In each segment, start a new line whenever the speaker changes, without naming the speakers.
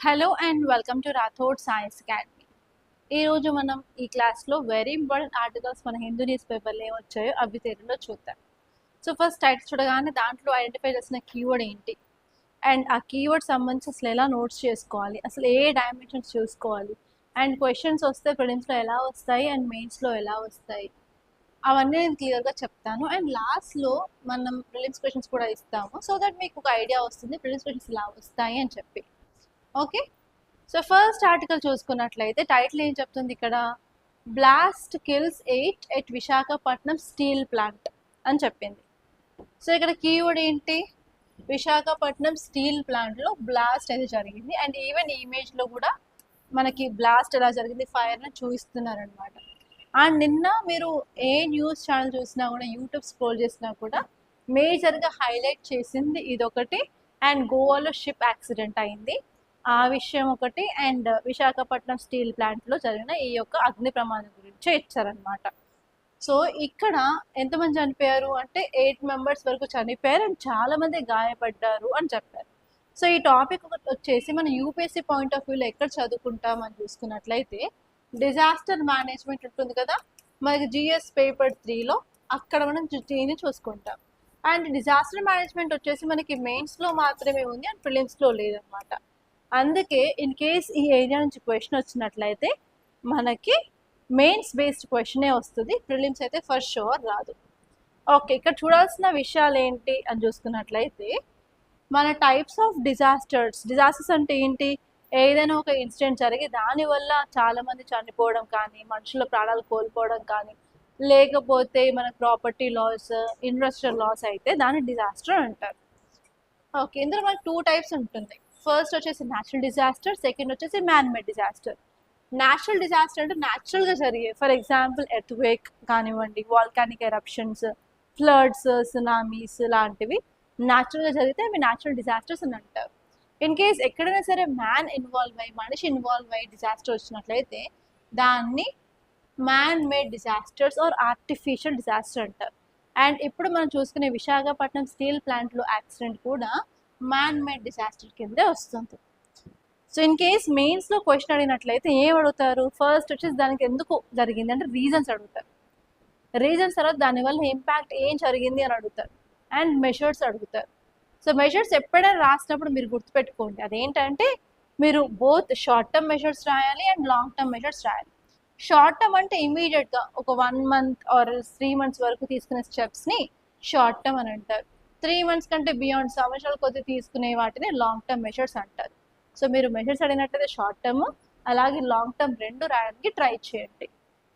Hello and welcome to Rathod science academy. ఈరోజు మనం ఈ క్లాస్లో వెరీ ఇంపార్టెంట్ ఆర్టికల్స్ మన హిందూ న్యూస్ పేపర్లో ఏమొచ్చాయో అవి తెలుగులో చూద్దాం. సో ఫస్ట్ టైటిల్ చూడగానే దాంట్లో ఐడెంటిఫై చేసిన కీవర్డ్ ఏంటి అండ్ ఆ కీవర్డ్ సంబంధించి అసలు ఎలా నోట్స్ చేసుకోవాలి, అసలు ఏ డైమెన్షన్స్ చూసుకోవాలి, అండ్ క్వశ్చన్స్ వస్తే ప్రిలిమ్స్లో ఎలా వస్తాయి అండ్ మెయిన్స్లో ఎలా వస్తాయి, అవన్నీ నేను క్లియర్గా చెప్తాను. అండ్ లాస్ట్లో మనం ప్రిలిమ్స్ క్వశ్చన్స్ కూడా ఇస్తాము, సో దట్ మీకు ఒక ఐడియా వస్తుంది ప్రిలిమ్స్ క్వశ్చన్స్ ఎలా వస్తాయి అని చెప్పి. ఓకే, సో ఫస్ట్ ఆర్టికల్ చూసుకున్నట్లయితే టైటిల్ ఏం చెప్తుంది ఇక్కడ, blast kills 8 at Visakhapatnam steel plant అని చెప్పింది. సో ఇక్కడ కీవర్డ్ ఏంటి, విశాఖపట్నం స్టీల్ ప్లాంట్లో బ్లాస్ట్ అయితే జరిగింది అండ్ ఈవెన్ ఇమేజ్లో కూడా మనకి బ్లాస్ట్ ఎలా జరిగింది ఫైర్ని చూపిస్తున్నారు అనమాట. అండ్ నిన్న మీరు ఏ న్యూస్ ఛానల్ చూసినా కూడా, యూట్యూబ్ స్క్రోల్ చేసినా కూడా మేజర్గా హైలైట్ చేసింది ఇదొకటి అండ్ గోవాలో షిప్ యాక్సిడెంట్ అయింది ఆ విషయం ఒకటి, అండ్ విశాఖపట్నం స్టీల్ ప్లాంట్లో జరిగిన ఈ యొక్క అగ్ని ప్రమాదం గురించి ఇచ్చారనమాట. సో ఇక్కడ ఎంతమంది చనిపోయారు అంటే 8 మెంబర్స్ వరకు చనిపోయారు అండ్ చాలా మంది గాయపడ్డారు అని చెప్పారు. సో ఈ టాపిక్ వచ్చేసి మన యూపీఎస్సీ పాయింట్ ఆఫ్ వ్యూలో ఎక్కడ చదువుకుంటాం అని చూసుకున్నట్లయితే డిజాస్టర్ మేనేజ్మెంట్ ఉంటుంది కదా మనకి జిఎస్ పేపర్ 3లో, అక్కడ మనం దీన్ని చూసుకుంటాం. అండ్ డిజాస్టర్ మేనేజ్మెంట్ వచ్చేసి మనకి మెయిన్స్లో మాత్రమే ఉంది అండ్ ప్రిలిమ్స్లో లేదనమాట. అందుకే ఇన్ కేస్ ఈ ఏరియా నుంచి క్వశ్చన్ వచ్చినట్లయితే మనకి మెయిన్స్ బేస్డ్ క్వశ్చనే వస్తుంది, ప్రిలిమ్స్ అయితే ఫస్ట్ షూర్ రాదు. ఓకే, ఇక్కడ చూడాల్సిన విషయాలు ఏంటి అని చూసుకున్నట్లయితే మన టైప్స్ ఆఫ్ డిజాస్టర్స్ అంటే ఏంటి, ఏదైనా ఒక ఇన్సిడెంట్ జరిగి దానివల్ల చాలామంది చనిపోవడం కానీ, మనుషుల ప్రాణాలు కోల్పోవడం కానీ, లేకపోతే మన ప్రాపర్టీ లాస్, ఇండస్ట్రియల్ లాస్ అయితే దాన్ని డిజాస్టర్ అంటారు. ఓకే, ఇందులో మనకి 2 టైప్స్ ఉంటుంది. ఫస్ట్ వచ్చేసి న్యాచురల్ డిజాస్టర్, సెకండ్ వచ్చేసి man made disaster. Natural disaster అంటే న్యాచురల్గా జరిగే, ఫర్ ఎగ్జాంపుల్ ఎర్త్క్వేక్ కానివ్వండి, వాల్కానిక్ ఎరప్షన్స్, ఫ్లడ్స్, సునామీస్ లాంటివి న్యాచురల్గా జరిగితే అవి న్యాచురల్ డిజాస్టర్స్ అని అంటారు. ఇన్ కేస్ ఎక్కడైనా సరే మనిషి ఇన్వాల్వ్ అయ్యి డిజాస్టర్ వచ్చినట్లయితే దాన్ని man made disasters or artificial disaster అంటారు. అండ్ ఇప్పుడు మనం చూసుకునే విశాఖపట్నం స్టీల్ ప్లాంట్లో యాక్సిడెంట్ కూడా మ్యాన్ మేడ్ డిజాస్టర్ కిందే వస్తుంది. సో ఇన్ కేస్ మెయిన్స్లో క్వశ్చన్ అడిగినట్లయితే ఏం అడుగుతారు, ఫస్ట్ వచ్చేసి దానికి ఎందుకు జరిగింది అంటే రీజన్స్ అడుగుతారు, రీజన్స్ తర్వాత దానివల్ల ఇంపాక్ట్ ఏం జరిగింది అని అడుగుతారు, అండ్ మెషర్స్ అడుగుతారు. సో మెషర్స్ ఎప్పుడైనా రాసినప్పుడు మీరు గుర్తుపెట్టుకోండి, అదేంటంటే మీరు బోత్ షార్ట్ టర్మ్ మెషర్స్ రాయాలి అండ్ లాంగ్ టర్మ్ మెషర్స్ రాయాలి. షార్ట్ టర్మ్ అంటే ఇమీడియట్గా ఒక 1 మంత్ ఆర్ 3 మంత్స్ వరకు తీసుకునే స్టెప్స్ని షార్ట్ టర్మ్ అని అంటారు. 3 మంత్స్ కంటే బియాండ్ సంవత్సరాల కొద్ది తీసుకునే వాటిని లాంగ్ టర్మ్ మెషర్స్ అంటారు. సో మీరు మెషర్స్ అడిగినట్టయితే షార్ట్ టర్మ్ అలాగే లాంగ్ టర్మ్ రెండు రాయడానికి ట్రై చేయండి.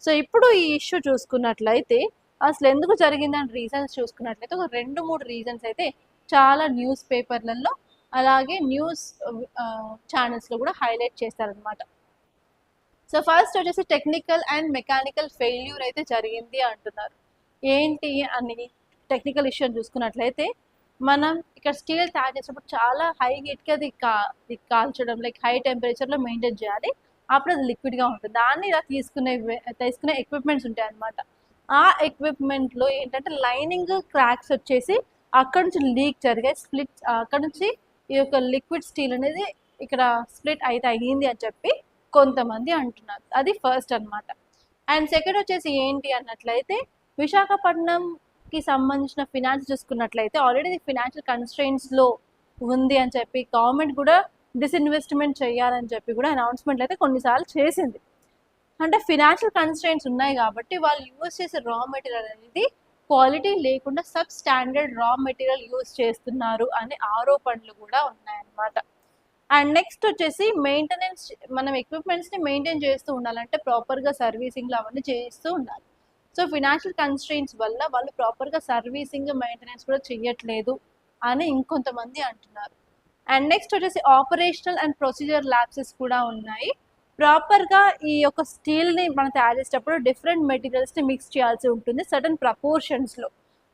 సో ఇప్పుడు ఈ ఇష్యూ చూసుకున్నట్లయితే అసలు ఎందుకు జరిగిందని రీజన్స్ చూసుకున్నట్లయితే ఒక 2-3 రీజన్స్ అయితే చాలా న్యూస్ పేపర్లలో అలాగే న్యూస్ ఛానల్స్లో కూడా హైలైట్ చేస్తారనమాట. సో ఫస్ట్ వచ్చేసి టెక్నికల్ అండ్ మెకానికల్ ఫెయిల్యూర్ అయితే జరిగింది అంటున్నారు. ఏంటి అని టెక్నికల్ ఇష్యూ చూసుకున్నట్లయితే మనం ఇక్కడ స్టీల్ తయారు చేసినప్పుడు చాలా హై హీట్కి అది కాల్చడం, లైక్ హై టెంపరేచర్లో మెయింటైన్ చేయాలి, అప్పుడు అది లిక్విడ్గా ఉంటుంది. దాన్ని ఇలా తీసుకునే ఎక్విప్మెంట్స్ ఉంటాయి అన్నమాట. ఆ ఎక్విప్మెంట్లో ఏంటంటే లైనింగ్ క్రాక్స్ వచ్చేసి అక్కడ నుంచి లీక్ జరిగాయి, అక్కడ నుంచి ఈ యొక్క లిక్విడ్ స్టీల్ అనేది ఇక్కడ స్ప్లిట్ అయితే అయ్యింది అని చెప్పి కొంతమంది అంటున్నారు. అది ఫస్ట్ అనమాట. అండ్ సెకండ్ వచ్చేసి ఏంటి అన్నట్లయితే విశాఖపట్నంకి సంబంధించిన ఫినాన్స్ చూసుకున్నట్లయితే ఆల్రెడీ ఫినాన్షియల్ కన్స్ట్రెయిన్స్లో ఉంది అని చెప్పి గవర్నమెంట్ కూడా డిస్ఇన్వెస్ట్మెంట్ చేయాలని చెప్పి కూడా అనౌన్స్మెంట్లు అయితే కొన్నిసార్లు చేసింది. అంటే ఫినాన్షియల్ కన్స్ట్రెయిన్స్ ఉన్నాయి కాబట్టి వాళ్ళు యూజ్ చేసే రా మెటీరియల్ అనేది క్వాలిటీ లేకుండా sub standard raw material use చేస్తున్నారు అనే ఆరోపణలు కూడా ఉన్నాయన్నమాట. అండ్ నెక్స్ట్ వచ్చేసి మెయింటెనెన్స్, మనం ఎక్విప్మెంట్స్ని మెయింటైన్ చేస్తూ ఉండాలంటే ప్రాపర్గా సర్వీసింగ్లు అవన్నీ చేస్తూ ఉండాలి. సో ఫినాన్షియల్ కన్స్ట్రెయిన్స్ వల్ల వాళ్ళు ప్రాపర్గా సర్వీసింగ్ మెయింటెనెన్స్ కూడా చేయట్లేదు అని ఇంకొంతమంది అంటున్నారు. అండ్ నెక్స్ట్ వచ్చేసి ఆపరేషనల్ అండ్ ప్రొసీజర్ ల్యాబ్సెస్ కూడా ఉన్నాయి. ప్రాపర్గా ఈ యొక్క స్టీల్ని మనం తయారు చేసేటప్పుడు డిఫరెంట్ మెటీరియల్స్ని మిక్స్ చేయాల్సి ఉంటుంది సర్టన్ ప్రపోర్షన్స్లో.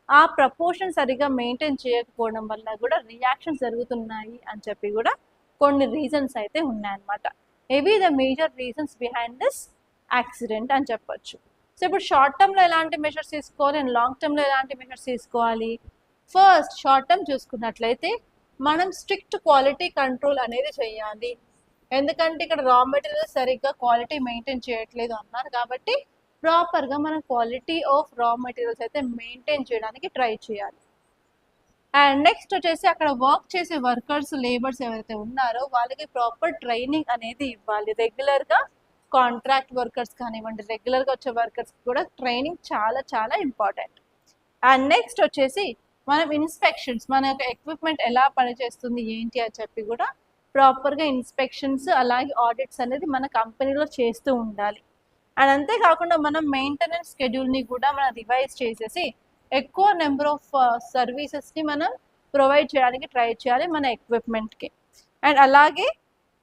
ఆ ప్రపోర్షన్ సరిగా మెయింటైన్ చేయకపోవడం వల్ల కూడా రియాక్షన్స్ జరుగుతున్నాయి అని చెప్పి కూడా కొన్ని రీజన్స్ అయితే ఉన్నాయన్నమాట. ఇవి the major reasons behind this accident అని చెప్పొచ్చు. సో ఇప్పుడు షార్ట్ టర్మ్లో ఎలాంటి మెషర్స్ తీసుకోవాలి అండ్ లాంగ్ టర్మ్లో ఎలాంటి మెషర్స్ తీసుకోవాలి. ఫస్ట్ షార్ట్ టర్మ్ చూసుకున్నట్లయితే మనం స్ట్రిక్ట్ క్వాలిటీ కంట్రోల్ అనేది చేయాలి. ఎందుకంటే ఇక్కడ రా మెటీరియల్ సరిగ్గా క్వాలిటీ మెయింటైన్ చేయట్లేదు అన్నారు కాబట్టి ప్రాపర్గా మనం క్వాలిటీ ఆఫ్ రా మెటీరియల్స్ అయితే మెయింటైన్ చేయడానికి ట్రై చేయాలి. అండ్ నెక్స్ట్ వచ్చేసి అక్కడ వర్క్ చేసే వర్కర్స్ లేబర్స్ ఎవరైతే ఉన్నారో వాళ్ళకి ప్రాపర్ ట్రైనింగ్ అనేది ఇవ్వాలి. రెగ్యులర్గా కాంట్రాక్ట్ వర్కర్స్ కానివ్వండి, రెగ్యులర్గా వచ్చే వర్కర్స్ కూడా ట్రైనింగ్ చాలా చాలా ఇంపార్టెంట్. అండ్ నెక్స్ట్ వచ్చేసి మనం ఇన్స్పెక్షన్స్, మన యొక్క ఎక్విప్మెంట్ ఎలా పనిచేస్తుంది ఏంటి అని చెప్పి కూడా ప్రాపర్గా ఇన్స్పెక్షన్స్ అలాగే ఆడిట్స్ అనేది మన కంపెనీలో చేస్తూ ఉండాలి. అండ్ అంతేకాకుండా మనం మెయింటెనెన్స్ షెడ్యూల్ని కూడా మనం రివైజ్ చేసేసి ఎక్కువ నెంబర్ ఆఫ్ సర్వీసెస్ని మనం ప్రొవైడ్ చేయడానికి ట్రై చేయాలి మన ఎక్విప్మెంట్కి. అండ్ అలాగే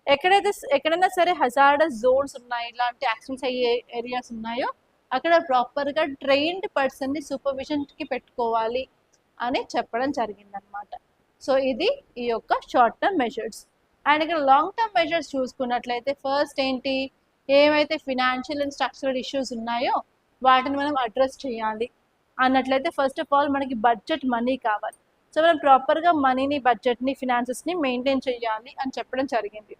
ఎక్కడైనా సరే హజార్డస్ జోన్స్ ఉన్నాయి, ఇలాంటి యాక్సిడెంట్స్ అయ్యే ఏరియాస్ ఉన్నాయో అక్కడ ప్రాపర్గా ట్రైన్డ్ పర్సన్ని సూపర్విజన్కి పెట్టుకోవాలి అని చెప్పడం జరిగిందనమాట. సో ఇది ఈ యొక్క షార్ట్ టర్మ్ మెజర్స్. అండ్ ఇక్కడ లాంగ్ టర్మ్ మెజర్స్ చూసుకున్నట్లయితే ఫస్ట్ ఏంటి, ఏవైతే ఫినాన్షియల్ అండ్ స్ట్రక్చరల్ ఇష్యూస్ ఉన్నాయో వాటిని మనం అడ్రస్ చేయాలి అన్నట్లయితే ఫస్ట్ ఆఫ్ ఆల్ మనకి బడ్జెట్ మనీ కావాలి. సో మనం ప్రాపర్గా మనీని, బడ్జెట్ని, ఫినాన్సెస్ని మెయింటైన్ చేయాలి అని చెప్పడం జరిగింది.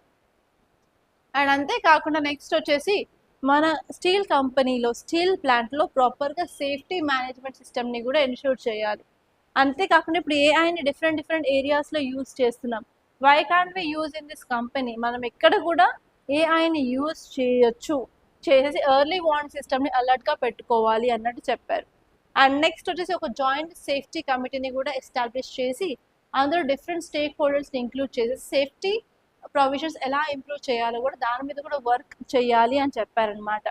అండ్ అంతేకాకుండా నెక్స్ట్ వచ్చేసి మన స్టీల్ కంపెనీలో, స్టీల్ ప్లాంట్లో ప్రాపర్గా సేఫ్టీ మేనేజ్మెంట్ సిస్టమ్ని కూడా ఎన్ష్యూర్ చేయాలి. అంతేకాకుండా ఇప్పుడు ఏఐని డిఫరెంట్ ఏరియాస్లో యూజ్ చేస్తున్నాం. Why can't we use in this company? మనం ఎక్కడ కూడా ఏఐని యూజ్ చేయొచ్చు, చేసేసి ఎర్లీ వార్నింగ్ సిస్టమ్ని అలర్ట్గా పెట్టుకోవాలి అన్నట్టు చెప్పారు. అండ్ నెక్స్ట్ వచ్చేసి ఒక జాయింట్ సేఫ్టీ కమిటీని కూడా ఎస్టాబ్లిష్ చేసి అందులో డిఫరెంట్ స్టేక్ హోల్డర్స్ని ఇంక్లూడ్ చేసి సేఫ్టీ ప్రొవిజన్స్ ఎలా ఇంప్రూవ్ చేయాలో కూడా దాని మీద కూడా వర్క్ చేయాలి అని చెప్పారనమాట.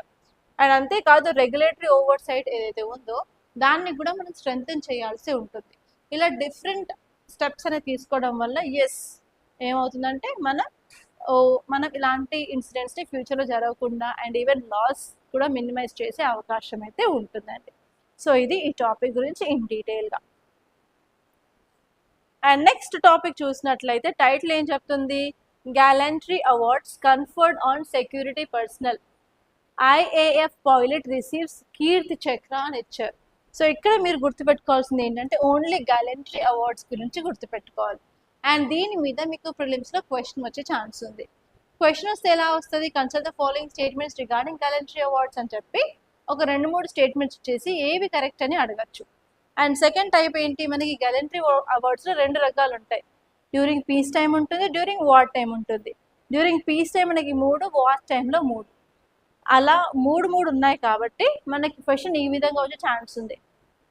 అండ్ అంతేకాదు రెగ్యులేటరీ ఓవర్ సైట్ ఏదైతే ఉందో దాన్ని కూడా మనం స్ట్రెంగ్తెన్ చేయాల్సి ఉంటుంది. ఇలా డిఫరెంట్ స్టెప్స్ అనేది తీసుకోవడం వల్ల ఏమవుతుందంటే మనం ఇలాంటి ఇన్సిడెంట్స్ని ఫ్యూచర్లో జరగకుండా అండ్ ఈవెన్ లాస్ కూడా మినిమైజ్ చేసే అవకాశం అయితే ఉంటుందండి. సో ఇది ఈ టాపిక్ గురించి ఇన్ డీటెయిల్గా. అండ్ నెక్స్ట్ టాపిక్ చూసినట్లయితే టైటిల్ ఏం చెప్తుంది, gallantry awards conferred on security personnel, IAF pilot receives Kirti Chakra అని ఇచ్చారు. సో ఇక్కడ మీరు గుర్తుపెట్టుకోవాల్సింది ఏంటంటే ఓన్లీ గ్యాలంట్రీ అవార్డ్స్ గురించి గుర్తుపెట్టుకోవాలి. అండ్ దీని మీద మీకు ప్రిలిమ్స్లో క్వశ్చన్ వచ్చే ఛాన్స్ ఉంది. క్వశ్చన్ వస్తే ఎలా వస్తుంది, consult the following statements regarding gallantry awards అని చెప్పి ఒక 2-3 స్టేట్మెంట్స్ ఇచ్చేసి ఏవి కరెక్ట్ అని అడగచ్చు. అండ్ సెకండ్ టైప్ ఏంటి, మనకి గ్యాలంట్రీ అవార్డ్స్లో 2 రకాలు ఉంటాయి. డ్యూరింగ్ పీస్ టైం ఉంటుంది, డ్యూరింగ్ వార్ టైం ఉంటుంది. డ్యూరింగ్ పీస్ టైం మనకి 3, వార్ టైంలో 3, అలా 3 ఉన్నాయి కాబట్టి మనకి క్వశ్చన్ ఈ విధంగా వచ్చే ఛాన్స్ ఉంది.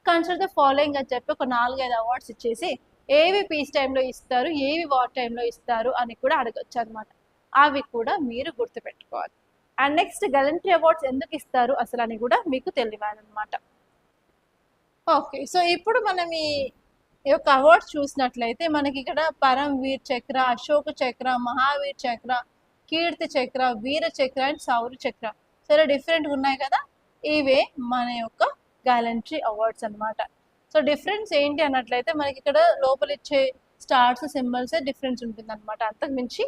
కన్సిడర్ ద ఫాలోయింగ్ అని చెప్పి ఒక 4-5 అవార్డ్స్ ఇచ్చేసి ఏవి పీస్ టైంలో ఇస్తారు, ఏవి వార్ టైంలో ఇస్తారు అని కూడా అడగచ్చు అనమాట. అవి కూడా మీరు గుర్తుపెట్టుకోవాలి. అండ్ నెక్స్ట్ గ్యాలంట్రీ అవార్డ్స్ ఎందుకు ఇస్తారు అసలు అని కూడా మీకు తెలియాలన్నమాట. ఓకే, సో ఇప్పుడు మనం ఈ యొక్క అవార్డ్స్ చూసినట్లయితే మనకి ఇక్కడ పరమ్వీర్ చక్ర, అశోక చక్ర, మహావీర్ చక్ర, కీర్తి చక్ర, వీర చక్ర అండ్ శౌర్య చక్ర సరే డిఫరెంట్గా ఉన్నాయి కదా, ఇవే మన యొక్క గ్యాలంట్రీ అవార్డ్స్ అనమాట. సో డిఫరెన్స్ ఏంటి అన్నట్లయితే మనకి ఇక్కడ లోపల ఇచ్చే స్టార్స్ సింబల్సే డిఫరెన్స్ ఉంటుంది అనమాట, అంతకు మించి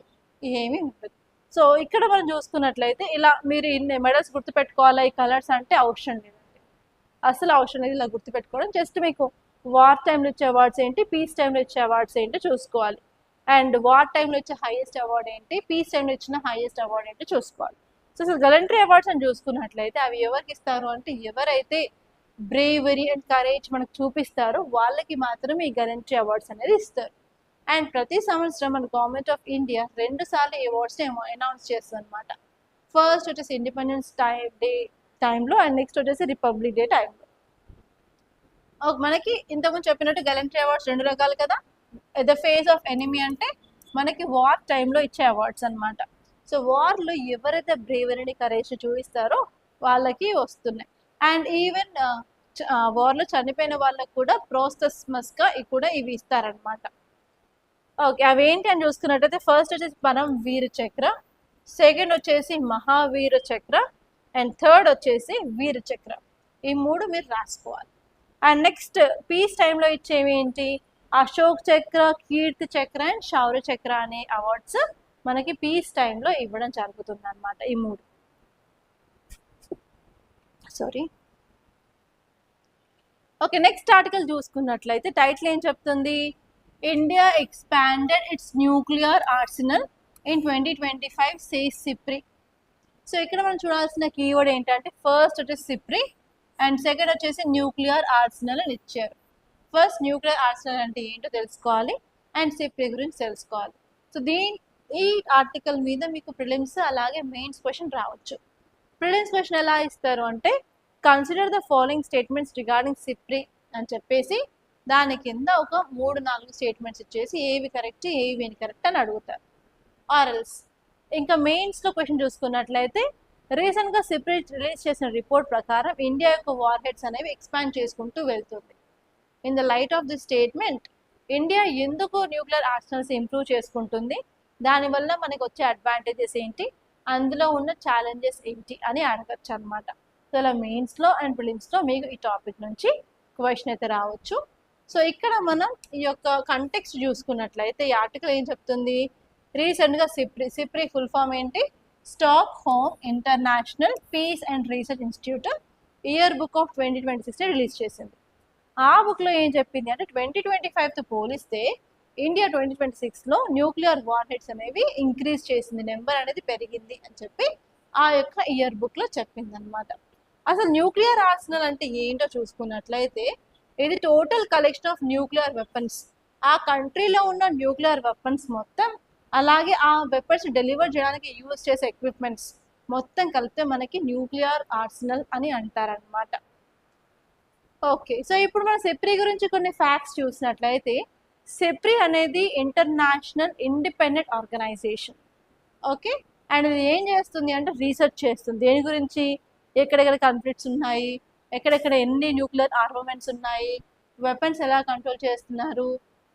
ఏమీ ఉంటుంది. సో ఇక్కడ మనం చూసుకున్నట్లయితే ఇలా మీరు ఇన్ని మెడల్స్ గుర్తుపెట్టుకోవాలా ఈ కలర్స్ అంటే అవసరం లేదండి, అసలు అవసరం లేదు ఇలా గుర్తుపెట్టుకోవడం. జస్ట్ మీకు వార్ టైంలో ఇచ్చే అవార్డ్స్ ఏంటి, పీస్ టైంలో ఇచ్చే అవార్డ్స్ ఏంటి చూసుకోవాలి. అండ్ వార్ టైంలో ఇచ్చే హైయెస్ట్ అవార్డ్ ఏంటి, పీస్ టైంలో ఇచ్చిన హైయెస్ట్ అవార్డ్ ఏంటి చూసుకోవాలి. సో అసలు గ్యాలంట్రీ అవార్డ్స్ అని చూసుకున్నట్లయితే అవి ఎవరికి ఇస్తారు అంటే ఎవరైతే బ్రేవరీ అండ్ కరేజ్ మనకు చూపిస్తారో వాళ్ళకి మాత్రమే ఈ గ్యాలంట్రీ అవార్డ్స్ అనేది ఇస్తారు. అండ్ ప్రతి సంవత్సరం మన గవర్నమెంట్ ఆఫ్ ఇండియా 2 సార్లు ఈ అవార్డ్స్ని అనౌన్స్ చేస్తుంది అనమాట. ఫస్ట్ వచ్చేసి ఇండిపెండెన్స్ డే టైంలో అండ్ నెక్స్ట్ వచ్చేసి రిపబ్లిక్ డే టైంలో. మనకి ఇంతకుముందు చెప్పినట్టు గ్యాలంట్రీ అవార్డ్స్ 2 రకాలు కదా. ద ఫేస్ ఆఫ్ ఎనిమీ అంటే మనకి వార్ టైంలో ఇచ్చే అవార్డ్స్ అనమాట. సో వార్లో ఎవరైతే బ్రేవరీని కరేజ్ చూపిస్తారో వాళ్ళకి వస్తున్నాయి. అండ్ ఈవెన్ వార్లో చనిపోయిన వాళ్ళకు కూడా ప్రోస్తస్మస్గా కూడా ఇవి ఇస్తారనమాట. ఓకే, అవి ఏంటి అని చూసుకున్నట్టయితే ఫస్ట్ వచ్చేసి పరమ్వీర్ చక్ర, సెకండ్ వచ్చేసి మహావీర చక్ర అండ్ థర్డ్ వచ్చేసి వీర చక్ర. ఈ 3 మీరు రాసుకోవాలి. అండ్ నెక్స్ట్ పీస్ టైంలో ఇచ్చేవి ఏంటి, అశోక్ చక్ర, కీర్తి చక్ర అండ్ శౌర్య చక్ర అనే అవార్డ్స్ మనకి పీస్ టైంలో ఇవ్వడం జరుగుతుంది అనమాట. ఈ 3 ఓకే, నెక్స్ట్ ఆర్టికల్ చూసుకున్నట్లయితే టైటిల్ ఏం చెప్తుంది, India expanded it's nuclear Arsenal in 2025 says SIPRI. So ఇక్కడ మనం చూడాల్సిన కీవర్డ్ ఏంటంటే ఫస్ట్ వచ్చేసి సిప్రి అండ్ సెకండ్ వచ్చేసి న్యూక్లియర్ ఆర్సెనల్ అని ఇచ్చారు. ఫస్ట్ న్యూక్లియర్ ఆర్సెనల్ అంటే ఏంటో తెలుసుకోవాలి అండ్ సిప్రి గురించి తెలుసుకోవాలి. సో ఈ ఆర్టికల్ మీద మీకు ప్రిలిమ్స్ అలాగే మెయిన్స్ క్వశ్చన్ రావచ్చు. ప్రిలిమ్స్ క్వశ్చన్ ఎలా ఇస్తారు అంటే consider the following statements regarding SIPRI అని చెప్పేసి దాని కింద ఒక 3-4 స్టేట్మెంట్స్ ఇచ్చేసి ఏవి కరెక్ట్ ఏవి ఇన్కరెక్ట్ అని అడుగుతారు. ఆర్ఎల్స్ ఇంకా మెయిన్స్లో క్వశ్చన్ చూసుకున్నట్లయితే రీసెంట్గా సిప్రి రిలీజ్ చేసిన రిపోర్ట్ ప్రకారం ఇండియా యొక్క వార్ హెడ్స్ అనేవి ఎక్స్పాండ్ చేసుకుంటూ వెళ్తుంది. In the light of the statement India ఎందుకు న్యూక్లియర్ ఆర్సెనల్స్ ఇంప్రూవ్ చేసుకుంటుంది, దానివల్ల మనకు వచ్చే అడ్వాంటేజెస్ ఏంటి, అందులో ఉన్న ఛాలెంజెస్ ఏంటి అని అడగచ్చు అనమాట. సో ఇలా మెయిన్స్లో అండ్ ప్రిలిమ్స్లో మీకు ఈ టాపిక్ నుంచి క్వశ్చన్ అయితే రావచ్చు. సో ఇక్కడ మనం ఈ యొక్క కంటెక్స్ట్ చూసుకున్నట్లయితే ఈ ఆర్టికల్ ఏం చెప్తుంది, రీసెంట్గా సిప్రి ఫుల్ ఫామ్ ఏంటి, Stockholm international peace and research institute year book of 2026 release చేసింది. ఆ బుక్లో ఏం చెప్పింది అంటే 2025తో పోలిస్తే ఇండియా 2026లో న్యూక్లియర్ వార్ హెడ్స్ అనేవి ఇంక్రీజ్ చేసింది, నెంబర్ అనేది పెరిగింది అని చెప్పి ఆ యొక్క ఇయర్ బుక్లో చెప్పింది అనమాట. అసలు న్యూక్లియర్ ఆర్సెనల్ అంటే ఏంటో చూసుకున్నట్లయితే ఇది total collection of nuclear weapons, ఆ కంట్రీలో ఉన్న న్యూక్లియర్ వెపన్స్ మొత్తం అలాగే ఆ వెపన్స్ డెలివర్ చేయడానికి యూజ్ చేసే ఎక్విప్మెంట్స్ మొత్తం కలిపితే మనకి న్యూక్లియర్ ఆర్సెనల్ అని అంటారనమాట. ఓకే, సో ఇప్పుడు మన సిప్రి గురించి కొన్ని ఫ్యాక్ట్స్ చూసినట్లయితే సిప్రి అనేది international independent organisation. Okay, and ఇది ఏం చేస్తుంది అంటే రీసెర్చ్ చేస్తుంది. దేని గురించి, ఎక్కడెక్కడ కాన్ఫ్లిక్ట్స్ ఉన్నాయి, ఎక్కడెక్కడ ఎన్ని న్యూక్లియర్ ఆర్మమెంట్స్ ఉన్నాయి, వెపన్స్ ఎలా కంట్రోల్ చేస్తున్నారు,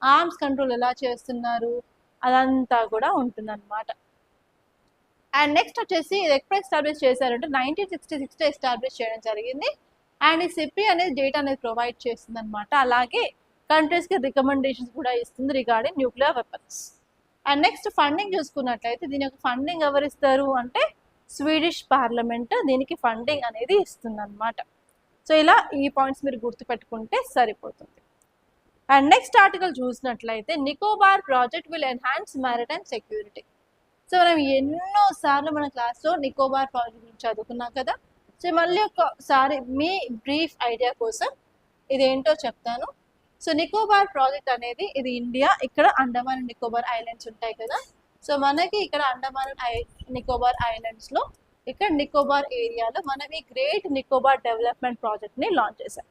ఆర్మ్స్ కంట్రోల్ ఎలా చేస్తున్నారు, అదంతా కూడా ఉంటుందన్నమాట. అండ్ నెక్స్ట్ వచ్చేసి ఇది ఎక్కడ ఎస్టాబ్లిష్ చేశారంటే 1966లో ఎస్టాబ్లిష్ చేయడం జరిగింది. అండ్ ఈ సిప్రి అనేది డేటా అనేది ప్రొవైడ్ చేస్తుంది అనమాట. అలాగే కంట్రీస్కి రికమెండేషన్స్ కూడా ఇస్తుంది regarding nuclear weapons. And next funding చూసుకున్నట్లయితే దీని యొక్క ఫండింగ్ ఎవరిస్తారు అంటే స్వీడిష్ పార్లమెంట్ దీనికి ఫండింగ్ అనేది ఇస్తుంది అనమాట. సో ఇలా ఈ పాయింట్స్ మీరు గుర్తుపెట్టుకుంటే సరిపోతుంది. అండ్ నెక్స్ట్ ఆర్టికల్ చూసినట్లయితే Nicobar project will enhance maritime security. So మనం ఎన్నోసార్లు మన క్లాస్లో నికోబార్ ప్రాజెక్ట్ గురించి చదువుకున్నాం కదా. సో మళ్ళీ ఒకసారి మీ బ్రీఫ్ ఐడియా కోసం ఇదేంటో చెప్తాను. సో నికోబార్ ప్రాజెక్ట్ అనేది ఇది ఇండియా, ఇక్కడ అండమాన్ అండ్ నికోబార్ ఐలాండ్స్ ఉంటాయి కదా. సో మనకి ఇక్కడ అండమాన్ నికోబార్ ఐలాండ్స్లో ఇక్కడ నికోబార్ ఏరియాలో మనం ఈ గ్రేట్ నికోబార్ డెవలప్మెంట్ ప్రాజెక్ట్ని లాంచ్ చేశాం.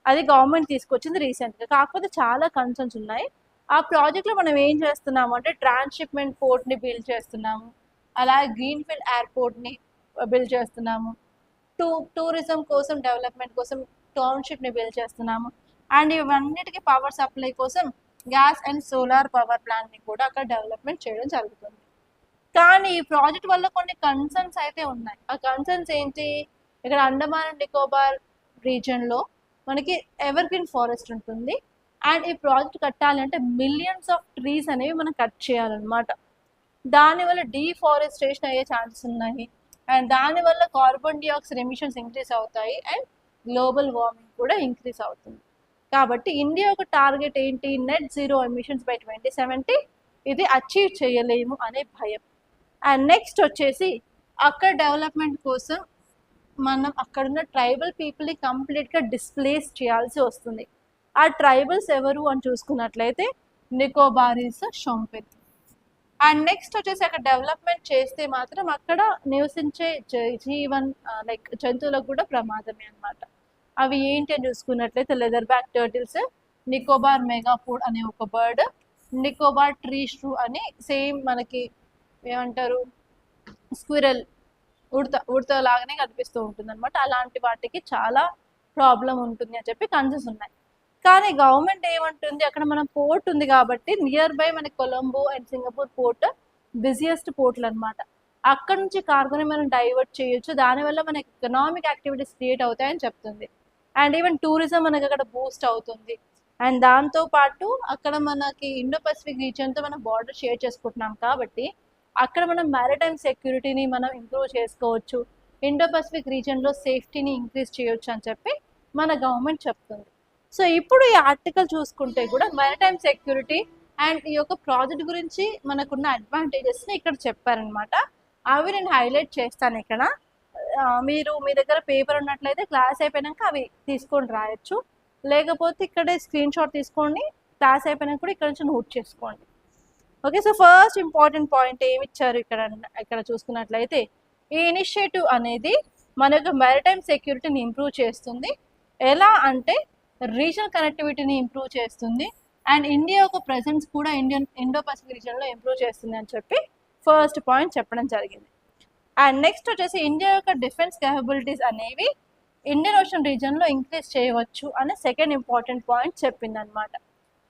అది గవర్నమెంట్ తీసుకొచ్చింది రీసెంట్గా. కాకపోతే చాలా కన్సర్న్స్ ఉన్నాయి. ఆ ప్రాజెక్ట్లో మనం ఏం చేస్తున్నాము అంటే ట్రాన్స్షిప్మెంట్ పోర్ట్ని బిల్డ్ చేస్తున్నాము, అలాగే గ్రీన్ఫీల్డ్ ఎయిర్పోర్ట్ని బిల్డ్ చేస్తున్నాము, టూరిజం కోసం డెవలప్మెంట్ కోసం టౌన్షిప్ని బిల్డ్ చేస్తున్నాము, అండ్ ఇవన్నిటికీ పవర్ సప్లై కోసం గ్యాస్ అండ్ సోలార్ పవర్ ప్లాంట్ని కూడా అక్కడ డెవలప్మెంట్ చేయడం జరుగుతుంది. కానీ ఈ ప్రాజెక్ట్ వల్ల కొన్ని కన్సర్న్స్ అయితే ఉన్నాయి. ఆ కన్సర్న్స్ ఏంటి, ఇక్కడ అండమాన్ అండ్ నికోబార్ రీజియన్లో మనకి ఎవర్ గ్రీన్ ఫారెస్ట్ ఉంటుంది. అండ్ ఈ ప్రాజెక్ట్ కట్టాలి అంటే మిలియన్స్ ఆఫ్ ట్రీస్ అనేవి మనం కట్ చేయాలన్నమాట. దానివల్ల డీఫారెస్టేషన్ అయ్యే ఛాన్సెస్ ఉన్నాయి. అండ్ దానివల్ల కార్బన్ డైఆక్సైడ్ ఎమిషన్స్ ఇంక్రీజ్ అవుతాయి అండ్ గ్లోబల్ వార్మింగ్ కూడా ఇంక్రీజ్ అవుతుంది. కాబట్టి ఇండియా ఒక టార్గెట్ ఏంటి, నెట్ జీరో ఎమిషన్స్ బై 2070. ఇది అచీవ్ చేయలేము అనే భయం. అండ్ నెక్స్ట్ వచ్చేసి అక్కడ డెవలప్మెంట్ కోసం మనం అక్కడున్న ట్రైబల్ పీపుల్ని కంప్లీట్గా డిస్ప్లేస్ చేయాల్సి వస్తుంది. ఆ ట్రైబల్స్ ఎవరు అని చూసుకున్నట్లయితే నికోబారీస్, షొంపెన్. అండ్ నెక్స్ట్ వచ్చేసి అక్కడ డెవలప్మెంట్ చేస్తే మాత్రం అక్కడ నివసించే లైక్ జంతువులకు కూడా ప్రమాదమే అనమాట. అవి ఏంటి అని చూసుకున్నట్లయితే లెదర్ బ్యాక్ టర్టిల్స్, నికోబార్ మెగాపోడ్ అనే ఒక బర్డ్, నికోబార్ ట్రీ స్ట్రూ అని సేమ్ మనకి ఏమంటారు స్క్విరల్ ఉడత లాగానే కనిపిస్తూ ఉంటుంది అనమాట. అలాంటి వాటికి చాలా ప్రాబ్లం ఉంటుంది అని చెప్పి కన్సర్న్స్ ఉన్నాయి. కానీ గవర్నమెంట్ ఏమంటుంది, అక్కడ మన పోర్ట్ ఉంది కాబట్టి నియర్ బై మనకి Colombo and Singapore port busiest పోర్ట్లు అనమాట. అక్కడ నుంచి కార్గోని మనం డైవర్ట్ చేయొచ్చు, దానివల్ల మనకి ఎకనామిక్ యాక్టివిటీస్ క్రియేట్ అవుతాయని చెప్తుంది. అండ్ ఈవెన్ టూరిజం మనకి అక్కడ బూస్ట్ అవుతుంది. అండ్ దాంతోపాటు అక్కడ మనకి ఇండో పసిఫిక్ రీజియన్తో మనం బార్డర్ షేర్ చేసుకుంటున్నాం కాబట్టి అక్కడ మనం మ్యారిటైమ్ సెక్యూరిటీని మనం ఇంప్రూవ్ చేసుకోవచ్చు, ఇండో పసిఫిక్ రీజియన్లో సేఫ్టీని ఇంక్రీజ్ చేయొచ్చు అని చెప్పి మన గవర్నమెంట్ చెప్తుంది. సో ఇప్పుడు ఈ ఆర్టికల్ చూసుకుంటే కూడా మ్యారిటైమ్ సెక్యూరిటీ అండ్ ఈ యొక్క ప్రాజెక్ట్ గురించి మనకున్న అడ్వాంటేజెస్ని ఇక్కడ చెప్పారనమాట. అవి నేను హైలైట్ చేస్తాను ఇక్కడ. మీరు మీ దగ్గర పేపర్ ఉన్నట్లయితే క్లాస్ అయిపోయాక అవి తీసుకొని రాయొచ్చు, లేకపోతే ఇక్కడే స్క్రీన్ షాట్ తీసుకోండి, క్లాస్ అయిపోయినాక కూడా ఇక్కడ నుంచి నోట్ చేసుకోండి. Okay, so first important point ఏమి ఇచ్చారు ఇక్కడ చూసుకున్నట్లయితే, ఈ ఇనిషియేటివ్ అనేది మన యొక్క మ్యారిటైమ్ సెక్యూరిటీని ఇంప్రూవ్ చేస్తుంది. ఎలా అంటే రీజనల్ కనెక్టివిటీని ఇంప్రూవ్ చేస్తుంది, అండ్ ఇండియా యొక్క ప్రెజెన్స్ కూడా ఇండో పసిఫిక్ రీజన్లో ఇంప్రూవ్ చేస్తుంది అని చెప్పి ఫస్ట్ పాయింట్ చెప్పడం జరిగింది. అండ్ నెక్స్ట్ వచ్చేసి ఇండియా యొక్క డిఫెన్స్ కేపబిలిటీస్ అనేవి ఇండియన్ ఓషన్ రీజన్లో ఇంక్రీజ్ చేయవచ్చు అనే సెకండ్ ఇంపార్టెంట్ పాయింట్ చెప్పింది అనమాట.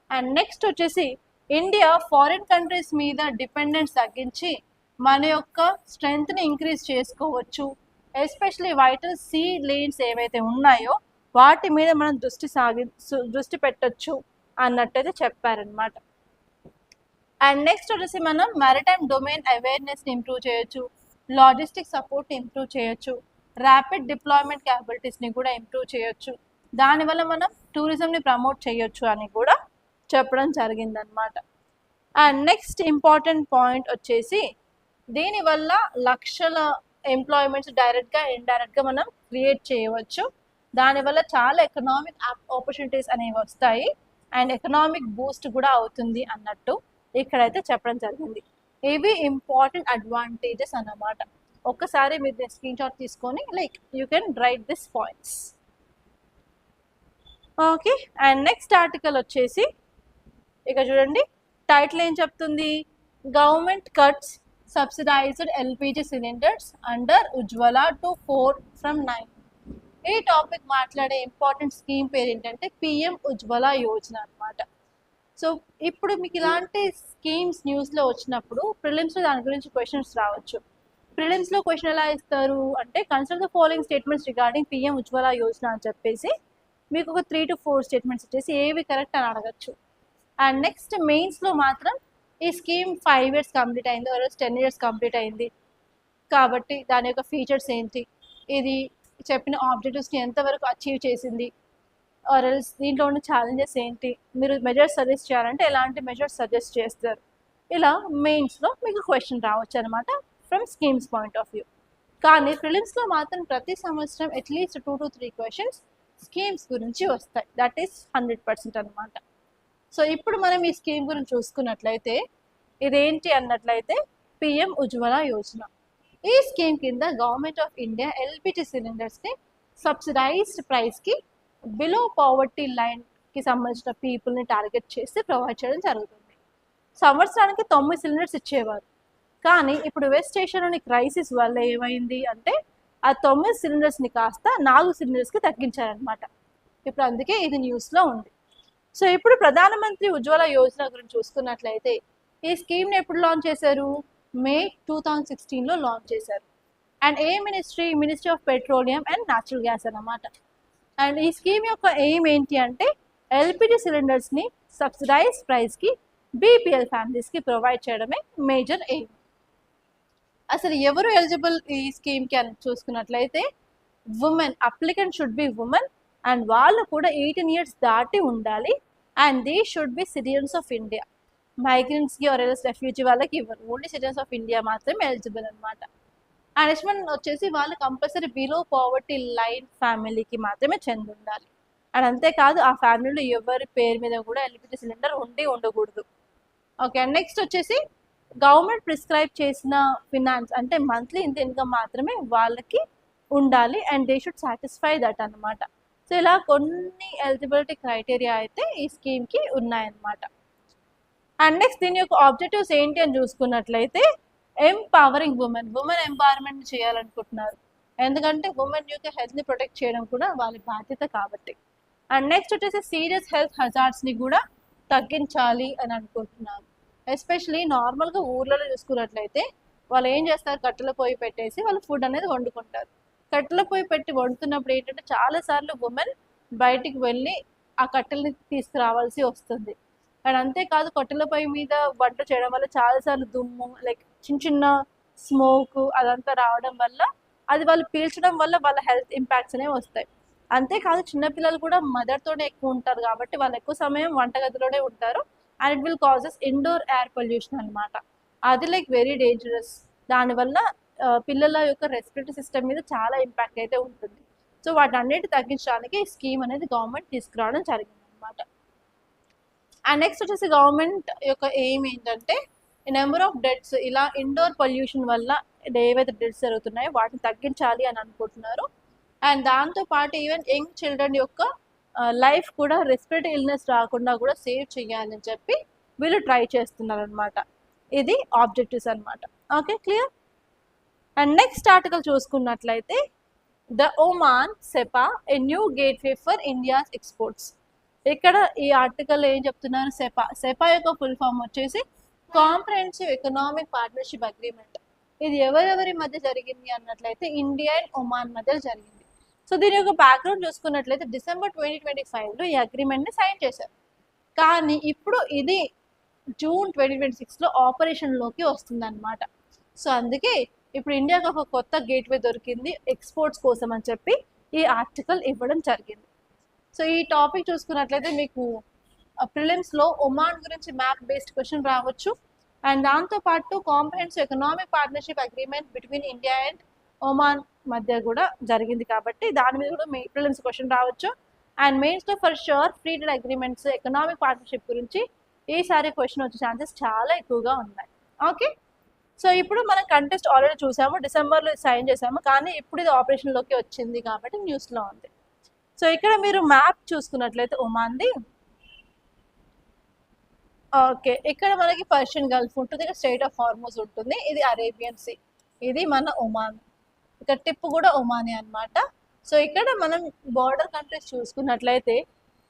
అండ్ నెక్స్ట్ వచ్చేసి ఇండియా ఫారిన్ కంట్రీస్ మీద డిపెండెన్స్ తగ్గించి మన యొక్క స్ట్రెంగ్త్ని ఇంక్రీజ్ చేసుకోవచ్చు, ఎస్పెషలీ వైటల్ సీ లేన్స్ ఏవైతే ఉన్నాయో వాటి మీద మనం దృష్టి పెట్టచ్చు అన్నట్టయితే చెప్పారనమాట. అండ్ నెక్స్ట్ వచ్చేసి మనం మ్యారిటైమ్ డొమైన్ అవేర్నెస్ని ఇంప్రూవ్ చేయొచ్చు, లాజిస్టిక్ సపోర్ట్ని ఇంప్రూవ్ చేయొచ్చు, ర్యాపిడ్ డిప్లాయ్మెంట్ క్యాపబిలిటీస్ని కూడా ఇంప్రూవ్ చేయొచ్చు, దానివల్ల మనం టూరిజంని ప్రమోట్ చేయొచ్చు అని కూడా చెప్పడం జరిగిందనమాట. అండ్ నెక్స్ట్ ఇంపార్టెంట్ పాయింట్ వచ్చేసి దీనివల్ల లక్షల ఎంప్లాయ్మెంట్స్ డైరెక్ట్గా ఇండైరెక్ట్గా మనం క్రియేట్ చేయవచ్చు, దానివల్ల చాలా ఎకనామిక్ ఆపర్చునిటీస్ అనేవి వస్తాయి అండ్ ఎకనామిక్ బూస్ట్ కూడా అవుతుంది అన్నట్టు ఇక్కడైతే చెప్పడం జరిగింది. ఇవి ఇంపార్టెంట్ అడ్వాంటేజెస్ అన్నమాట. ఒక్కసారి మీరు స్క్రీన్ షాట్ తీసుకొని like you can write this points. Okay, and next article వచ్చేసి ఇక చూడండి, టైటిల్ ఏం చెప్తుంది, government cuts subsidised LPG cylinders under Ujjwala to 4 from 9. ఈ టాపిక్ మాట్లాడే ఇంపార్టెంట్ స్కీమ్ పేరు ఏంటంటే పిఎం ఉజ్వల యోజన అనమాట. సో ఇప్పుడు మీకు ఇలాంటి స్కీమ్స్ న్యూస్లో వచ్చినప్పుడు ప్రిలిమ్స్లో దాని గురించి క్వశ్చన్స్ రావచ్చు. ప్రిలిమ్స్లో క్వశ్చన్ ఎలా ఇస్తారు అంటే, consider the following statements regarding PM Ujjwala Yojana అని చెప్పేసి మీకు ఒక 3 to 4 స్టేట్మెంట్స్ ఇచ్చేసి ఏవి కరెక్ట్ అని అడగచ్చు. అండ్ నెక్స్ట్ మెయిన్స్లో మాత్రం ఈ స్కీమ్ 5 years కంప్లీట్ అయింది, ఆర్ 10 years కంప్లీట్ అయింది కాబట్టి దాని యొక్క ఫీచర్స్ ఏంటి, ఇది చెప్పిన ఆబ్జెక్టివ్స్ని ఎంతవరకు అచీవ్ చేసింది, ఆర్ ఎల్స్ దీంట్లో ఉన్న ఛాలెంజెస్ ఏంటి, మీరు మెజర్స్ సజెస్ట్ చేయాలంటే ఎలాంటి మెజర్స్ సజెస్ట్ చేస్తారు, ఇలా మెయిన్స్లో మీకు క్వశ్చన్ రావచ్చు అనమాట from schemes point of view. కానీ ప్రిలిమ్స్లో మాత్రం ప్రతి సంవత్సరం అట్లీస్ట్ 2 to 3 questions స్కీమ్స్ గురించి వస్తాయి, దట్ ఈస్ 100% అనమాట. సో ఇప్పుడు మనం ఈ స్కీమ్ గురించి చూసుకున్నట్లయితే ఇదేంటి అన్నట్లయితే పిఎం ఉజ్వల యోజన. ఈ స్కీమ్ కింద గవర్నమెంట్ ఆఫ్ ఇండియా ఎల్పిజి సిలిండర్స్ని సబ్సిడైజ్డ్ ప్రైస్కి బిలో పావర్టీ లైన్కి సంబంధించిన పీపుల్ని టార్గెట్ చేసి ప్రొవైడ్ చేయడం జరుగుతుంది. సంవత్సరానికి 9 సిలిండర్స్ ఇచ్చేవారు, కానీ ఇప్పుడు వెస్ట్ ఏషియాలోని క్రైసిస్ వల్ల ఏమైంది అంటే ఆ 9 సిలిండర్స్ని కాస్త 4 సిలిండర్స్కి తగ్గించారనమాట. ఇప్పుడు అందుకే ఇది న్యూస్లో ఉంది. సో ఇప్పుడు ప్రధానమంత్రి ఉజ్వల యోజన గురించి చూసుకున్నట్లయితే ఈ స్కీమ్ని ఎప్పుడు లాంచ్ చేశారు, May 2016లో లాంచ్ చేశారు. And ministry of petroleum and natural gas అన్నమాట. అండ్ ఈ స్కీమ్ యొక్క ఎయిమ్ ఏంటి అంటే ఎల్పిజి సిలిండర్స్ని సబ్సిడైజ్ ప్రైస్కి బీపీఎల్ ఫ్యామిలీస్కి ప్రొవైడ్ చేయడమే మేజర్ ఎయిమ్. అసలు ఎవరు ఎలిజిబుల్ ఈ స్కీమ్కి అని చూసుకున్నట్లయితే women, applicant should be women, and వాళ్ళు కూడా 18 years దాటి ఉండాలి, and they should be citizens of India. మైగ్రెంట్స్కి ఆర్ ఎల్స్ రెఫ్యూజీ వాళ్ళకి ఇవ్వరు, ఓన్లీ సిటిజన్స్ ఆఫ్ ఇండియా మాత్రమే ఎలిజిబుల్ అనమాట. అండ్ నెక్స్ట్ వచ్చేసి వాళ్ళు కంపల్సరీ బిలో పావర్టీ లైన్ ఫ్యామిలీకి మాత్రమే చెంది ఉండాలి. అండ్ అంతేకాదు ఆ ఫ్యామిలీలో ఎవరి పేరు మీద కూడా ఎల్పిజి సిలిండర్ ఉండకూడదు. ఓకే, అండ్ నెక్స్ట్ వచ్చేసి గవర్నమెంట్ ప్రిస్క్రైబ్ చేసిన ఫినాన్స్ అంటే మంత్లీ ఇంత ఇన్కమ్ మాత్రమే వాళ్ళకి ఉండాలి, and they should satisfy that అనమాట. సో ఇలా కొన్ని ఎలిజిబిలిటీ క్రైటీరియా అయితే ఈ స్కీమ్కి ఉన్నాయన్నమాట. అండ్ నెక్స్ట్ దీని యొక్క ఆబ్జెక్టివ్స్ ఏంటి అని చూసుకున్నట్లయితే ఎంపవరింగ్ ఉమెన్ ఎంపవర్మెంట్ చేయాలనుకుంటున్నారు, ఎందుకంటే ఉమెన్ యొక్క హెల్త్ని ప్రొటెక్ట్ చేయడం కూడా వాళ్ళ బాధ్యత కాబట్టి. అండ్ నెక్స్ట్ వచ్చేసి సీరియస్ హెల్త్ హజార్డ్స్ని కూడా తగ్గించాలి అని అనుకుంటున్నారు. ఎస్పెషలీ నార్మల్గా ఊర్లలో చూసుకున్నట్లయితే వాళ్ళు ఏం చేస్తారు, కట్టెల పొయ్యి పెట్టేసి వాళ్ళు ఫుడ్ అనేది వండుకుంటారు. కట్టెల పొయ్యి పెట్టి వండుతున్నప్పుడు ఏంటంటే చాలాసార్లు ఉమెన్ బయటికి వెళ్ళి ఆ కట్టెల్ని తీసుకురావాల్సి వస్తుంది. అండ్ అంతేకాదు కట్టెల పొయ్యి మీద వంట చేయడం వల్ల చాలాసార్లు దుమ్ము, లైక్ చిన్న స్మోక్ అదంతా రావడం వల్ల అది వాళ్ళు పీల్చడం వల్ల వాళ్ళ హెల్త్ ఇంపాక్ట్స్ అనేవి వస్తాయి. అంతేకాదు చిన్నపిల్లలు కూడా మదర్తోనే ఎక్కువ ఉంటారు కాబట్టి వాళ్ళు ఎక్కువ సమయం వంటగదిలోనే ఉంటారు, and it will causes indoor air pollution అనమాట. అది లైక్ వెరీ డేంజరస్. దానివల్ల పిల్లల యొక్క రెస్పిరేటరీ సిస్టమ్ మీద చాలా ఇంపాక్ట్ అయితే ఉంటుంది. సో వాటన్నిటి తగ్గించడానికి ఈ స్కీమ్ అనేది గవర్నమెంట్ తీసుకురావడం జరిగింది అనమాట. అండ్ నెక్స్ట్ వచ్చేసి గవర్నమెంట్ యొక్క ఎయిమ్ ఏంటంటే నెంబర్ ఆఫ్ డెత్స్ ఇలా ఇండోర్ పొల్యూషన్ వల్ల ఏవైతే డెత్స్ జరుగుతున్నాయో వాటిని తగ్గించాలి అని అనుకుంటున్నారు. అండ్ దాంతోపాటు ఈవెన్ యంగ్ చిల్డ్రన్ యొక్క లైఫ్ కూడా రెస్పిరేటరీ ఇల్నెస్ రాకుండా కూడా సేవ్ చేయాలని చెప్పి వీళ్ళు ట్రై చేస్తున్నారు అనమాట. ఇది ఆబ్జెక్టివ్స్ అనమాట. Okay, clear. And next article చూసుకున్నట్లయితే the Oman CEPA a new gateway for India's exports. ఇక్కడ ఈ ఆర్టికల్ ఏం చెప్తున్నారు, సెపా యొక్క ఫుల్ ఫామ్ వచ్చేసి కాంప్రహెన్సివ్ ఎకనామిక్ పార్ట్నర్షిప్ అగ్రిమెంట్. ఇది ఎవరెవరి మధ్య జరిగింది అన్నట్లయితే ఇండియా అండ్ ఒమాన్ మధ్య జరిగింది. సో దీని యొక్క బ్యాక్గ్రౌండ్ చూసుకున్నట్లయితే December 2025లో ఈ అగ్రిమెంట్ని సైన్ చేశారు. కానీ ఇప్పుడు ఇది June 2026లో ఆపరేషన్లోకి వస్తుంది అనమాట. సో అందుకే ఇప్పుడు ఇండియాకి ఒక కొత్త గేట్వే దొరికింది ఎక్స్పోర్ట్స్ కోసం అని చెప్పి ఈ ఆర్టికల్ ఇవ్వడం జరిగింది. సో ఈ టాపిక్ చూసుకున్నట్లయితే మీకు ప్రిలిమ్స్లో ఒమాన్ గురించి మ్యాప్ బేస్డ్ క్వశ్చన్ రావచ్చు. అండ్ దాంతోపాటు comprehensive economic partnership agreement between India and Oman మధ్య కూడా జరిగింది కాబట్టి దాని మీద కూడా ప్రిలిమ్స్ క్వశ్చన్ రావచ్చు. అండ్ మెయిన్స్లో for sure free trade agreements economic partnership గురించి ఈసారి క్వశ్చన్ వచ్చే ఛాన్సెస్ చాలా ఎక్కువగా ఉన్నాయి. ఓకే, సో ఇప్పుడు మనం కంటెస్ట్ ఆల్రెడీ చూసాము, డిసెంబర్లో సైన్ చేసాము, కానీ ఇప్పుడు ఇది ఆపరేషన్లోకి వచ్చింది కాబట్టి న్యూస్లో ఉంది. సో ఇక్కడ మీరు మ్యాప్ చూసుకున్నట్లయితే ఒమాన్ది, ఓకే, ఇక్కడ మనకి పర్షియన్ గల్ఫ్ ఉంటుంది, ఇక్కడ స్ట్రెయిట్ ఆఫ్ హార్మోజ్ ఉంటుంది, ఇది అరేబియన్ సీ, ఇది మన ఒమాన్, ఇక్కడ టిప్ కూడా ఒమానే అనమాట. సో ఇక్కడ మనం బార్డర్ కంట్రీస్ చూసుకున్నట్లయితే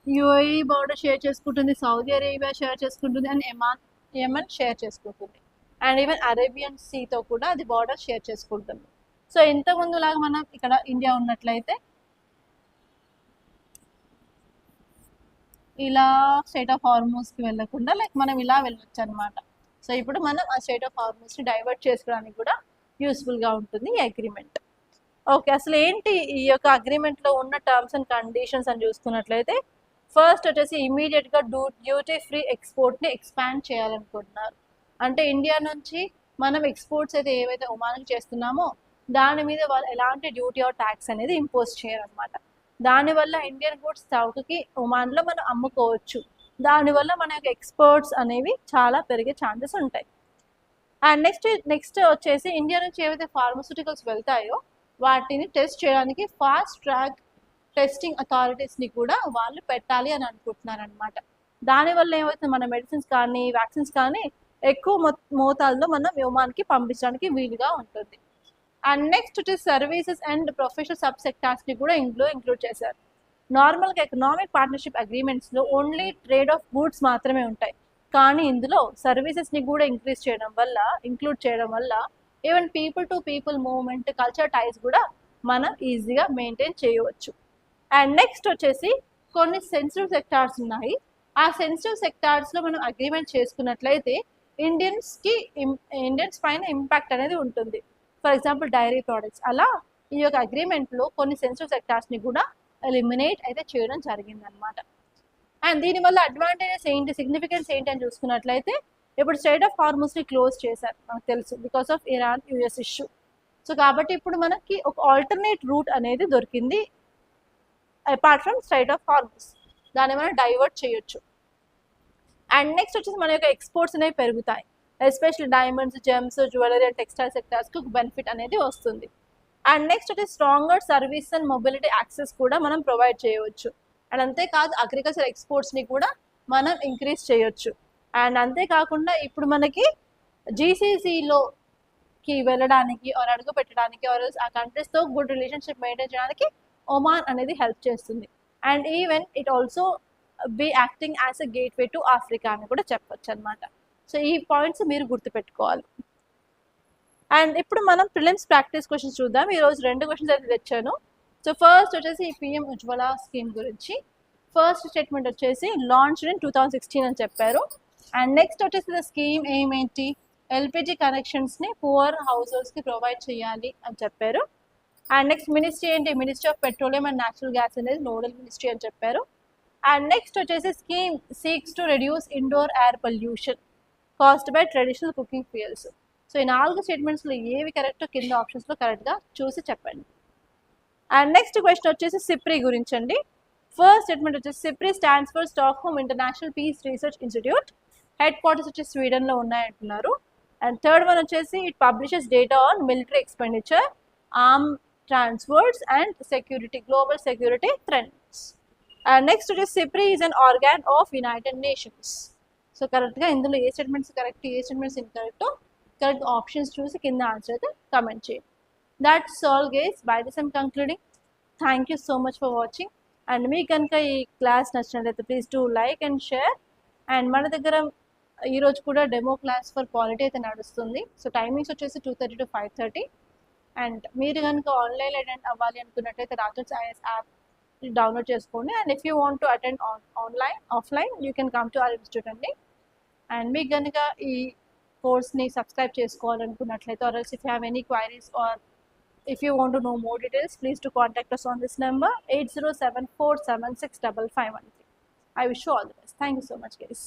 యుఏఈ బార్డర్ షేర్ చేసుకుంటుంది, సౌదీ అరేబియా షేర్ చేసుకుంటుంది, అండ్ యమన్ షేర్ చేసుకుంటుంది, అండ్ ఈవెన్ అరేబియన్ సీతో కూడా అది బార్డర్ షేర్ చేసుకుంటుంది. సో ఇంతకుముందు లాగా మనం ఇక్కడ ఇండియా ఉన్నట్లయితే ఇలా స్ట్రెయిట్ ఆఫ్ హార్మోస్కి వెళ్ళకుండా లైక్ మనం ఇలా వెళ్ళొచ్చు అనమాట. సో ఇప్పుడు మనం ఆ స్ట్రెయిట్ ఆఫ్ హార్మోస్ని డైవర్ట్ చేసుకోవడానికి కూడా యూస్ఫుల్గా ఉంటుంది ఈ అగ్రిమెంట్. ఓకే, అసలు ఏంటి ఈ యొక్క అగ్రిమెంట్లో ఉన్న టర్మ్స్ అండ్ కండిషన్స్ అని చూసుకున్నట్లయితే ఫస్ట్ వచ్చేసి ఇమీడియట్గా డ్యూటీ ఫ్రీ ఎక్స్పోర్ట్ని ఎక్స్పాండ్ చేయాలనుకుంటున్నారు. అంటే ఇండియా నుంచి మనం ఎక్స్పోర్ట్స్ అయితే ఏవైతే ఒమాన్కి చేస్తున్నామో దాని మీద వాళ్ళు ఎలాంటి డ్యూటీ ఆర్ ట్యాక్స్ అనేది ఇంపోజ్ చేయరనమాట. దానివల్ల ఇండియన్ గూడ్స్ చౌకకి ఒమాన్లో మనం అమ్ముకోవచ్చు. దానివల్ల మన యొక్క ఎక్స్పోర్ట్స్ అనేవి చాలా పెరిగే ఛాన్సెస్ ఉంటాయి. అండ్ నెక్స్ట్ వచ్చేసి ఇండియా నుంచి ఏవైతే ఫార్మస్యూటికల్స్ వెళ్తాయో వాటిని టెస్ట్ చేయడానికి ఫాస్ట్ ట్రాక్ టెస్టింగ్ అథారిటీస్ని కూడా వాళ్ళు పెట్టాలి అని అనుకుంటున్నారు అనమాట. దానివల్ల ఏమైతే మన మెడిసిన్స్ కానీ వ్యాక్సిన్స్ కానీ ఎక్కువ మోతాదులో మనం ఒమాన్కి పంపించడానికి వీలుగా ఉంటుంది. అండ్ నెక్స్ట్ వచ్చేసి సర్వీసెస్ అండ్ ప్రొఫెషనల్ సబ్ సెక్టార్స్ని కూడా ఇంక్లూడ్ చేశారు. నార్మల్గా ఎకనామిక్ పార్ట్నర్షిప్ అగ్రిమెంట్స్లో ఓన్లీ ట్రేడ్ ఆఫ్ గూడ్స్ మాత్రమే ఉంటాయి, కానీ ఇందులో సర్వీసెస్ని కూడా ఇంక్లూడ్ చేయడం వల్ల even people to people movement, culture ties కూడా మనం ఈజీగా మెయింటైన్ చేయవచ్చు. అండ్ నెక్స్ట్ వచ్చేసి కొన్ని సెన్సిటివ్ సెక్టార్స్ ఉన్నాయి. ఆ సెన్సిటివ్ సెక్టార్స్లో మనం అగ్రిమెంట్ చేసుకున్నట్లయితే ఇండియన్స్ పైన ఇంపాక్ట్ అనేది ఉంటుంది. For example dairy products. అలా ఈ యొక్క అగ్రిమెంట్లో కొన్ని సెన్సిటివ్ సెక్టార్స్ని కూడా ఎలిమినేట్ అయితే చేయడం జరిగిందనమాట. అండ్ దీనివల్ల అడ్వాంటేజెస్ ఏంటి, సిగ్నిఫికెన్స్ ఏంటి అని చూసుకున్నట్లయితే ఇప్పుడు స్ట్రెయిట్ ఆఫ్ హార్మోస్ని క్లోజ్ చేశారు మనకు తెలుసు, because of Iran US issue. So కాబట్టి ఇప్పుడు మనకి ఒక ఆల్టర్నేట్ రూట్ అనేది దొరికింది apart from strait of Hormuz, దాన్ని మనం డైవర్ట్ చేయొచ్చు. అండ్ నెక్స్ట్ వచ్చేసి మన యొక్క ఎక్స్పోర్ట్స్ అనేవి పెరుగుతాయి, especially diamonds, gems, jewellery and textile సెక్టార్స్కి ఒక బెనిఫిట్ అనేది వస్తుంది. అండ్ నెక్స్ట్ వచ్చేసి stronger service and mobility access కూడా మనం ప్రొవైడ్ చేయవచ్చు. అండ్ అంతేకాదు అగ్రికల్చర్ ఎక్స్పోర్ట్స్ని కూడా మనం ఇంక్రీజ్ చేయొచ్చు. అండ్ అంతేకాకుండా ఇప్పుడు మనకి జీసీసీలోకి వెళ్ళడానికి ఆర్ అడుగు పెట్టడానికి ఆర్ ఆ కంట్రీస్తో గుడ్ రిలేషన్షిప్ మెయింటైన్ చేయడానికి ఒమాన్ అనేది హెల్ప్ చేస్తుంది. And even it also be acting as a gateway to Africa అని కూడా చెప్పొచ్చు అనమాట. సో ఈ పాయింట్స్ మీరు గుర్తుపెట్టుకోవాలి. అండ్ ఇప్పుడు మనం ప్రిలిమ్స్ ప్రాక్టీస్ క్వశ్చన్స్ చూద్దాం. ఈరోజు 2 క్వశ్చన్స్ అయితే తెచ్చాను. సో ఫస్ట్ వచ్చేసి ఈ పిఎం ఉజ్వల స్కీమ్ గురించి. ఫస్ట్ స్టేట్మెంట్ వచ్చేసి లాంచ్డ్ ఇన్ 2016 అని చెప్పారు. అండ్ నెక్స్ట్ వచ్చేసి స్కీమ్ ఏమేంటి, ఎల్పిజి కనెక్షన్స్ని పువర్ హౌస్ హోల్డ్స్కి ప్రొవైడ్ చేయాలి అని చెప్పారు. అండ్ నెక్స్ట్ మినిస్ట్రీ ఏంటి, ministry of petroleum and natural gas అనేది నోడల్ మినిస్ట్రీ అని చెప్పారు. అండ్ నెక్స్ట్ వచ్చేసి scheme seeks to reduce indoor air pollution caused by traditional cooking fuels. So ఈ 4 స్టేట్మెంట్స్లో ఏవి కరెక్టో కింద ఆప్షన్స్లో కరెక్ట్గా చూసి చెప్పండి. అండ్ నెక్స్ట్ క్వశ్చన్ వచ్చేసి సిప్రి గురించి అండి. ఫస్ట్ స్టేట్మెంట్ వచ్చేసి SIPRI stands for Stockholm International Peace Research Institute, headquarters వచ్చి స్వీడన్లో ఉన్నాయంటున్నారు. అండ్ థర్డ్ వన్ వచ్చేసి it publishes data on military expenditure, arm transfers and security, global security trends. And next వచ్చేసి SIPRI is an organ of United Nations. So కరెక్ట్గా ఇందులో ఏ statements correct, ఏ statements ఇన్కరెక్టో కరెక్ట్ ఆప్షన్స్ చూసి కింద answer అయితే కమెంట్ చేయండి. That's all guys. By this I'm concluding. Thank you so much for watching. And మీ కనుక ఈ క్లాస్ నచ్చినట్లయితే please to like and share. And మన దగ్గర ఈరోజు కూడా డెమో క్లాస్ ఫర్ పాలిటీ అయితే నడుస్తుంది. సో టైమింగ్స్ వచ్చేసి 2:30 to 5:30. అండ్ మీరు కనుక ఆన్లైన్ అటెండ్ అవ్వాలి అనుకున్నట్లయితే రాథోడ్స్ ఐఎస్ యాప్ డౌన్లోడ్ చేసుకోండి. And if you want to attend online offline you can come to our institute అండి. అండ్ మీకు కనుక ఈ కోర్స్ని సబ్స్క్రైబ్ చేసుకోవాలనుకున్నట్లయితే or else if you have any queries or if you want to know more details, please to contact us on this number 8074765513. I wish you all the best. Thank you so much guys.